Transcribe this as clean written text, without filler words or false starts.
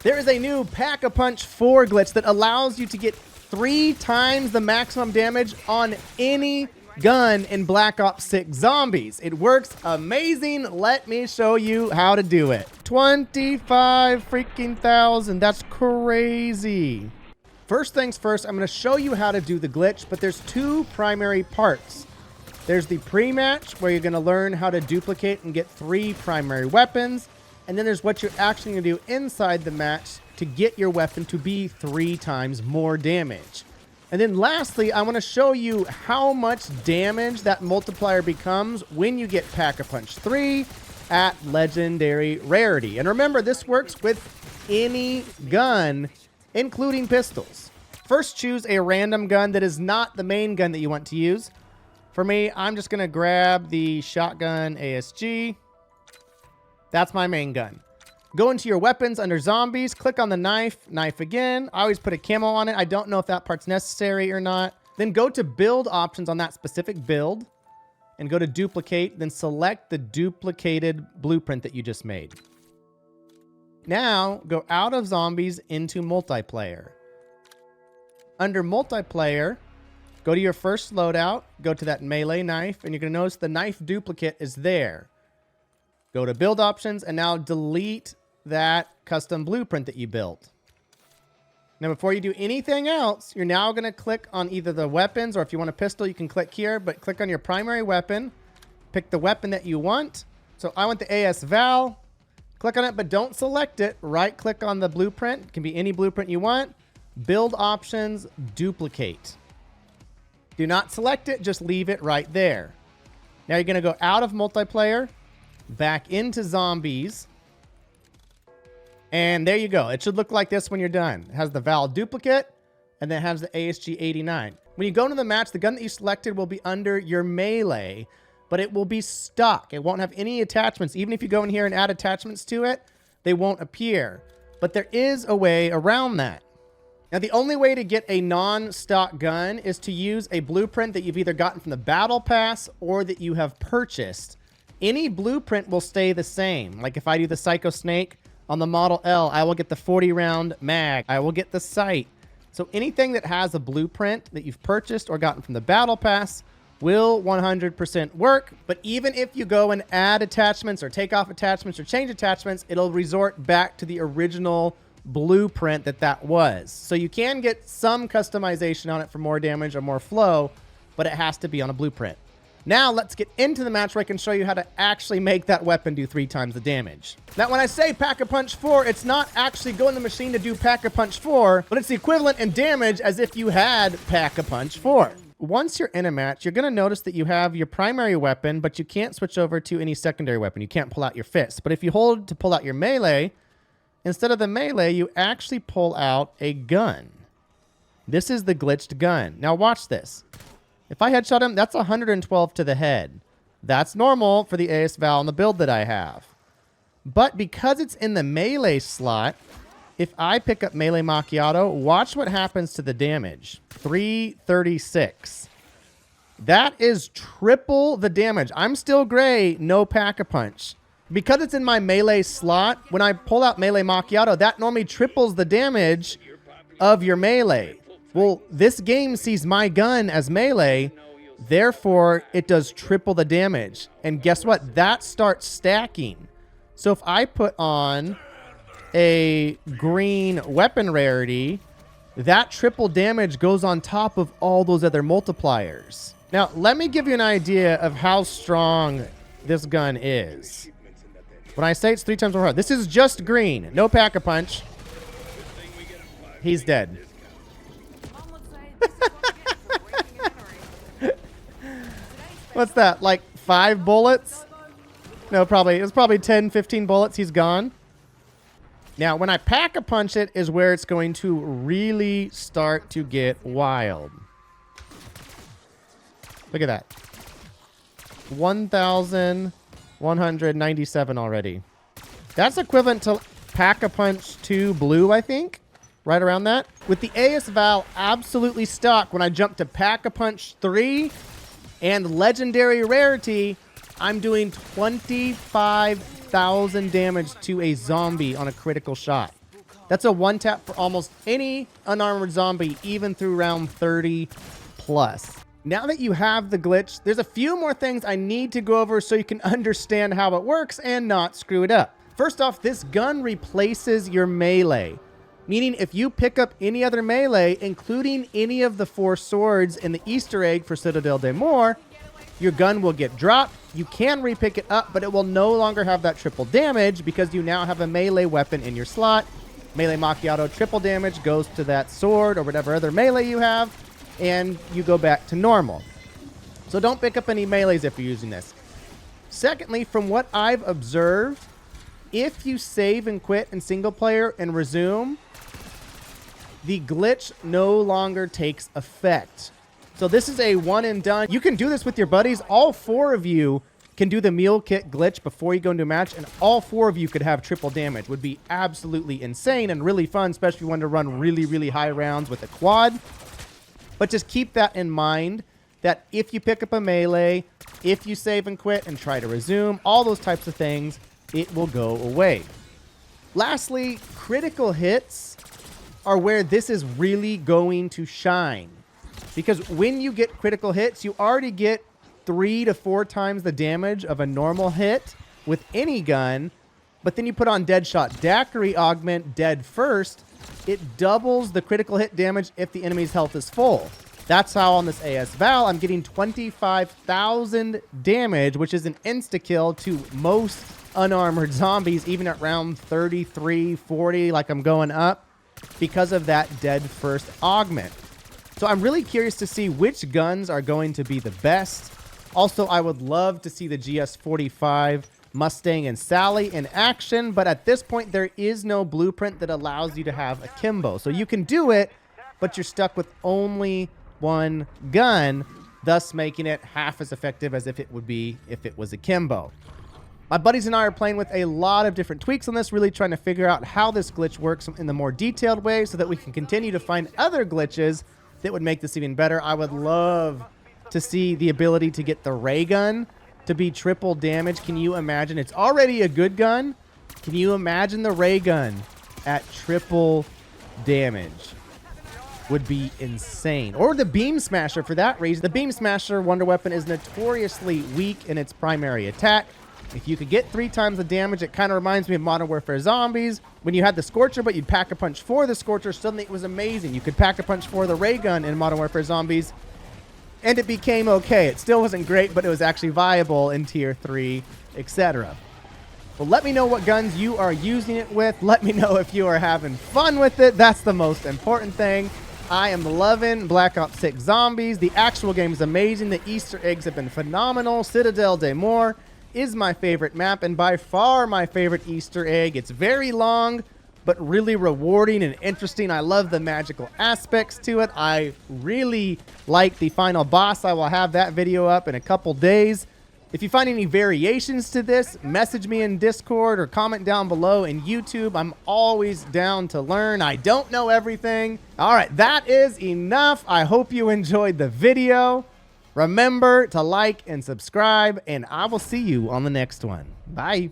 There is a new Pack-a-Punch 4 glitch that allows you to get 3 times the maximum damage on any gun in Black Ops 6 Zombies. It works amazing. Let me show you how to do it. 25 freaking thousand. That's crazy. First things first, I'm going to show you how to do the glitch, but there's 2 primary parts. There's the pre-match where you're going to learn how to duplicate and get 3 primary weapons. And then there's what you're actually going to do inside the match to get your weapon to be 3 times more damage. And then lastly, I want to show you how much damage that multiplier becomes when you get Pack-a-Punch 3 at Legendary Rarity. And remember, this works with any gun, including pistols. First, choose a random gun that is not the main gun that you want to use. For me, I'm just going to grab the shotgun ASG. That's my main gun. Go into your weapons under zombies, click on the knife again. I always put a camo on it. I don't know if that part's necessary or not. Then go to build options on that specific build and go to duplicate, then select the duplicated blueprint that you just made. Now go out of zombies into multiplayer. Under multiplayer, go to your first loadout, go to that melee knife, and you're going to notice the knife duplicate is there. Go to build options and now delete that custom blueprint that you built. Now, before you do anything else, you're now going to click on either the weapons, or if you want a pistol, you can click here, but click on your primary weapon, pick the weapon that you want. So I want the AS Val, click on it, but don't select it. Right click on the blueprint. It can be any blueprint you want. Build options, duplicate. Do not select it, just leave it right there. Now you're going to go out of multiplayer, back into zombies. And there you go. It should look like this when you're done. It has the Val duplicate, and then it has the ASG 89. When you go into the match, the gun that you selected will be under your melee, but it will be stuck. It won't have any attachments. Even if you go in here and add attachments to it, they won't appear. But there is a way around that. Now, the only way to get a non-stock gun is to use a blueprint that you've either gotten from the Battle Pass or that you have purchased. Any blueprint will stay the same. Like if I do the Psycho Snake on the Model L, I will get the 40-round mag. I will get the sight. So anything that has a blueprint that you've purchased or gotten from the Battle Pass will 100% work. But even if you go and add attachments or take off attachments or change attachments, it'll resort back to the original blueprint that was. So you can get some customization on it for more damage or more flow, but it has to be on a blueprint. Now let's get into the match where I can show you how to actually make that weapon do 3 times the damage. Now when I say Pack-a-Punch 4, it's not actually go in the machine to do Pack-a-Punch 4, but it's the equivalent in damage as if you had Pack-a-Punch 4. Once you're in a match, you're going to notice that you have your primary weapon, but you can't switch over to any secondary weapon. You can't pull out your fist. But if you hold to pull out your melee, instead of the melee, you actually pull out a gun. This is the glitched gun. Now watch this. If I headshot him, that's 112 to the head. That's normal for the AS Val and the build that I have. But because it's in the melee slot, if I pick up Melee Macchiato, watch what happens to the damage. 336. That is triple the damage. I'm still gray, no Pack-a-Punch. Because it's in my melee slot, when I pull out Melee Macchiato, that normally triples the damage of your melee. Well, this game sees my gun as melee, therefore it does triple the damage. And guess what? That starts stacking. So if I put on a green weapon rarity, that triple damage goes on top of all those other multipliers. Now, let me give you an idea of how strong this gun is. When I say it's 3 times more hard, this is just green, no Pack-a-Punch. He's dead. What's that, like 5 bullets? No, it was probably 10, 15 bullets. He's gone. Now, when I Pack-a-Punch it is where it's going to really start to get wild. Look at that. 1,197 already. That's equivalent to Pack-a-Punch 2 blue, I think. Right around that. With the AS Val absolutely stuck, when I jump to Pack-a-Punch 3 and Legendary Rarity, I'm doing 25,000 damage to a zombie on a critical shot. That's a one tap for almost any unarmored zombie, even through round 30 plus. Now that you have the glitch, there's a few more things I need to go over so you can understand how it works and not screw it up. First off, this gun replaces your melee, meaning if you pick up any other melee, including any of the 4 swords in the Easter egg for Citadel de Mor, your gun will get dropped. You can repick it up, but it will no longer have that triple damage because you now have a melee weapon in your slot. Melee Macchiato triple damage goes to that sword or whatever other melee you have, and you go back to normal. So don't pick up any melees if you're using this. Secondly, from what I've observed, if you save and quit in single player and resume, the glitch no longer takes effect. So this is a one and done. You can do this with your buddies. All 4 of you can do the meal kit glitch before you go into a match, and all 4 of you could have triple damage. Would be absolutely insane and really fun, especially if you want to run really, really high rounds with a quad. But just keep that in mind, that if you pick up a melee, if you save and quit and try to resume, all those types of things, it will go away. Lastly, critical hits are where this is really going to shine. Because when you get critical hits, you already get 3 to 4 times the damage of a normal hit with any gun. But then you put on Deadshot Daiquiri Augment Dead First, it doubles the critical hit damage if the enemy's health is full. That's how on this AS Val, I'm getting 25,000 damage, which is an insta-kill to most unarmored zombies, even at round 33, 40, like I'm going up, because of that Dead First Augment. So I'm really curious to see which guns are going to be the best. Also, I would love to see the GS45 Mustang and Sally in action, but at this point, there is no blueprint that allows you to have a Kimbo. So you can do it, but you're stuck with only one gun, thus making it half as effective as if it would be if it was a Kimbo. My buddies and I are playing with a lot of different tweaks on this, really trying to figure out how this glitch works in the more detailed way so that we can continue to find other glitches that would make this even better. I would love to see the ability to get the ray gun to be triple damage. Can you imagine? It's already a good gun. Can you imagine the ray gun at triple damage? Would be insane. Or the Beam Smasher for that reason. The Beam Smasher wonder weapon is notoriously weak in its primary attack. If you could get 3 times the damage, it kind of reminds me of Modern Warfare Zombies. When you had the Scorcher, but you'd pack a punch for the Scorcher, suddenly it was amazing. You could pack a punch for the ray gun in Modern Warfare Zombies, and it became okay. It still wasn't great, but it was actually viable in Tier 3, etc. Well, let me know what guns you are using it with. Let me know if you are having fun with it. That's the most important thing. I am loving Black Ops 6 Zombies. The actual game is amazing. The Easter eggs have been phenomenal. Citadel de Mor is my favorite map, and by far my favorite Easter egg. It's very long, but really rewarding and interesting. I love the magical aspects to it. I really like the final boss. I will have that video up in a couple days. If you find any variations to this, message me in Discord or comment down below in YouTube. I'm always down to learn. I don't know everything. All right, that is enough. I hope you enjoyed the video. Remember to like and subscribe, and I will see you on the next one. Bye.